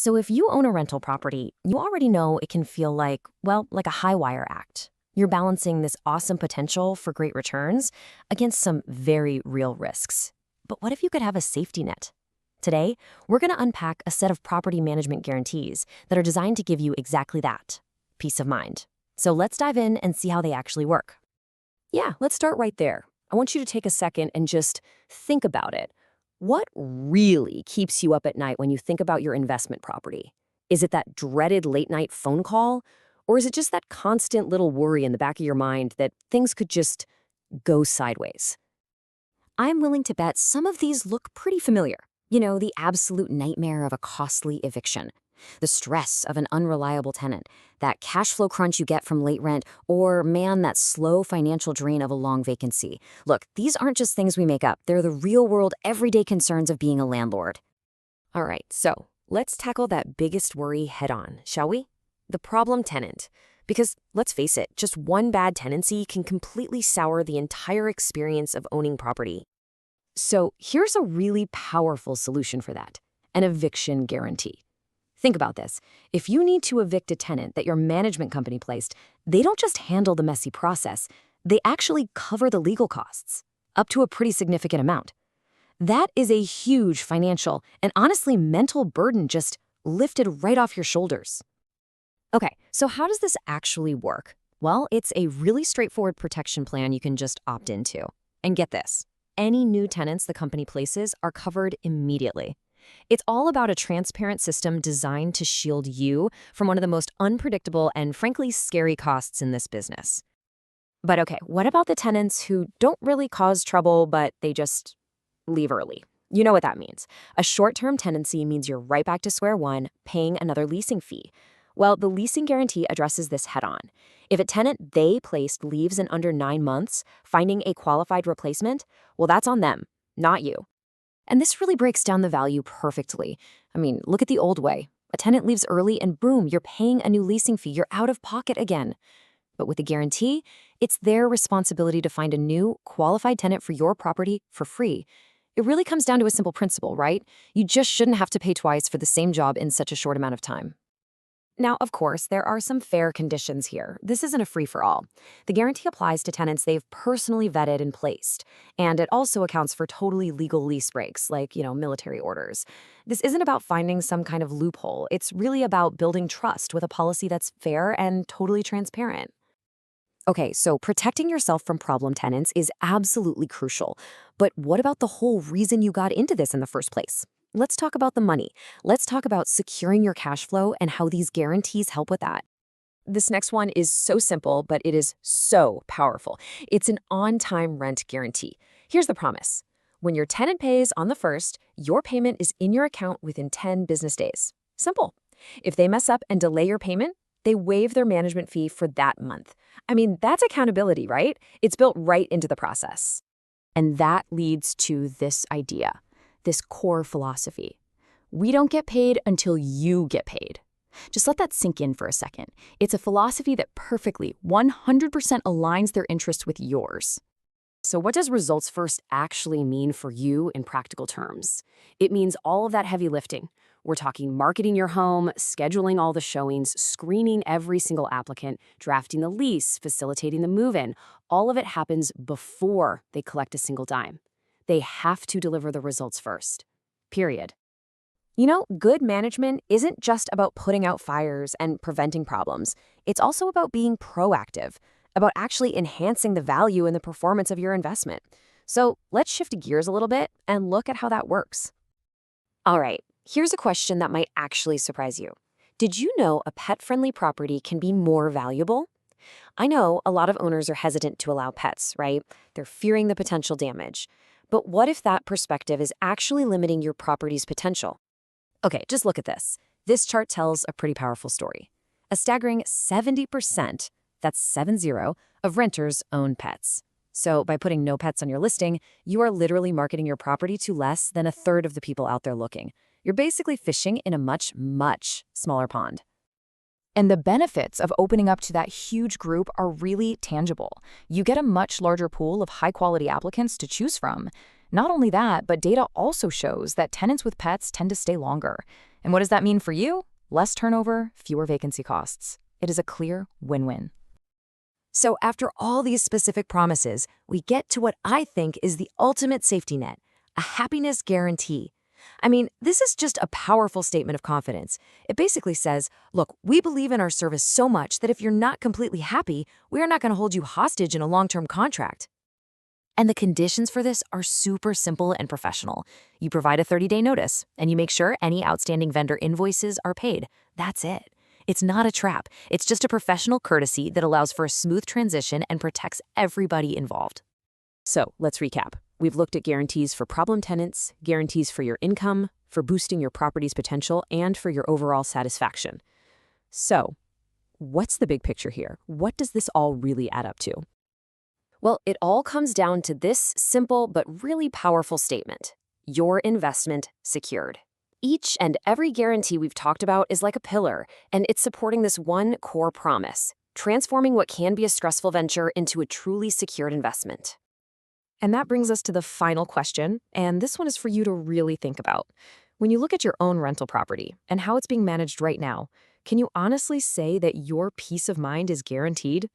So if you own a rental property, you already know it can feel like, well, like a high wire act. You're balancing this awesome potential for great returns against some very real risks. But what if you could have a safety net? Today, we're going to unpack a set of property management guarantees that are designed to give you exactly that, peace of mind. So let's dive in and see how they actually work. Yeah, let's start right there. I want you to take a second and just think about it. What really keeps you up at night when you think about your investment property? Is it that dreaded late-night phone call? Or is it just that constant little worry in the back of your mind that things could just go sideways? I'm willing to bet some of these look pretty familiar. You know, the absolute nightmare of a costly eviction, the stress of an unreliable tenant, that cash flow crunch you get from late rent, or, man, that slow financial drain of a long vacancy. Look, these aren't just things we make up. They're the real-world, everyday concerns of being a landlord. All right, so let's tackle that biggest worry head-on, shall we? The problem tenant. Because, let's face it, just one bad tenancy can completely sour the entire experience of owning property. So here's a really powerful solution for that: an eviction guarantee. Think about this. If you need to evict a tenant that your management company placed, they don't just handle the messy process, they actually cover the legal costs, up to a pretty significant amount. That is a huge financial and honestly mental burden just lifted right off your shoulders. Okay, so how does this actually work? Well, it's a really straightforward protection plan you can just opt into. And get this, any new tenants the company places are covered immediately. It's all about a transparent system designed to shield you from one of the most unpredictable and frankly scary costs in this business. But okay, what about the tenants who don't really cause trouble, but they just leave early? You know what that means. A short-term tenancy means you're right back to square one, paying another leasing fee. Well, the leasing guarantee addresses this head-on. If a tenant they placed leaves in under 9 months, finding a qualified replacement, well, that's on them, not you. And this really breaks down the value perfectly. I mean, look at the old way. A tenant leaves early and boom, you're paying a new leasing fee. You're out of pocket again. But with the guarantee, it's their responsibility to find a new, qualified tenant for your property for free. It really comes down to a simple principle, right? You just shouldn't have to pay twice for the same job in such a short amount of time. Now, of course, there are some fair conditions here. This isn't a free-for-all. The guarantee applies to tenants they've personally vetted and placed, and it also accounts for totally legal lease breaks, like, military orders. This isn't about finding some kind of loophole. It's really about building trust with a policy that's fair and totally transparent. Okay, so protecting yourself from problem tenants is absolutely crucial. But what about the whole reason you got into this in the first place? Let's talk about the money. Let's talk about securing your cash flow and how these guarantees help with that. This next one is so simple, but it is so powerful. It's an on-time rent guarantee. Here's the promise. When your tenant pays on the 1st, your payment is in your account within 10 business days. Simple. If they mess up and delay your payment, they waive their management fee for that month. I mean, that's accountability, right? It's built right into the process. And that leads to this idea. This core philosophy. We don't get paid until you get paid. Just let that sink in for a second. It's a philosophy that perfectly, 100% aligns their interests with yours. So what does results first actually mean for you in practical terms? It means all of that heavy lifting. We're talking marketing your home, scheduling all the showings, screening every single applicant, drafting the lease, facilitating the move-in. All of it happens before they collect a single dime. They have to deliver the results first. Period. Good management isn't just about putting out fires and preventing problems. It's also about being proactive, about actually enhancing the value and the performance of your investment. So let's shift gears a little bit and look at how that works. All right, here's a question that might actually surprise you. Did you know a pet-friendly property can be more valuable? I know a lot of owners are hesitant to allow pets, right? They're fearing the potential damage. But what if that perspective is actually limiting your property's potential? Okay, just look at this. This chart tells a pretty powerful story. A staggering 70%, that's 70, of renters own pets. So by putting no pets on your listing, you are literally marketing your property to less than a third of the people out there looking. You're basically fishing in a much, much smaller pond. And the benefits of opening up to that huge group are really tangible. You get a much larger pool of high-quality applicants to choose from. Not only that, but data also shows that tenants with pets tend to stay longer. And what does that mean for you? Less turnover, fewer vacancy costs. It is a clear win-win. So after all these specific promises, we get to what I think is the ultimate safety net, a happiness guarantee. I mean, this is just a powerful statement of confidence. It basically says, look, we believe in our service so much that if you're not completely happy, we are not going to hold you hostage in a long-term contract. And the conditions for this are super simple and professional. You provide a 30-day notice, and you make sure any outstanding vendor invoices are paid. That's it. It's not a trap. It's just a professional courtesy that allows for a smooth transition and protects everybody involved. So let's recap. We've looked at guarantees for problem tenants, guarantees for your income, for boosting your property's potential, and for your overall satisfaction. So, what's the big picture here? What does this all really add up to? Well, it all comes down to this simple but really powerful statement: your investment secured. Each and every guarantee we've talked about is like a pillar, and it's supporting this one core promise, transforming what can be a stressful venture into a truly secured investment. And that brings us to the final question, and this one is for you to really think about. When you look at your own rental property and how it's being managed right now, can you honestly say that your peace of mind is guaranteed?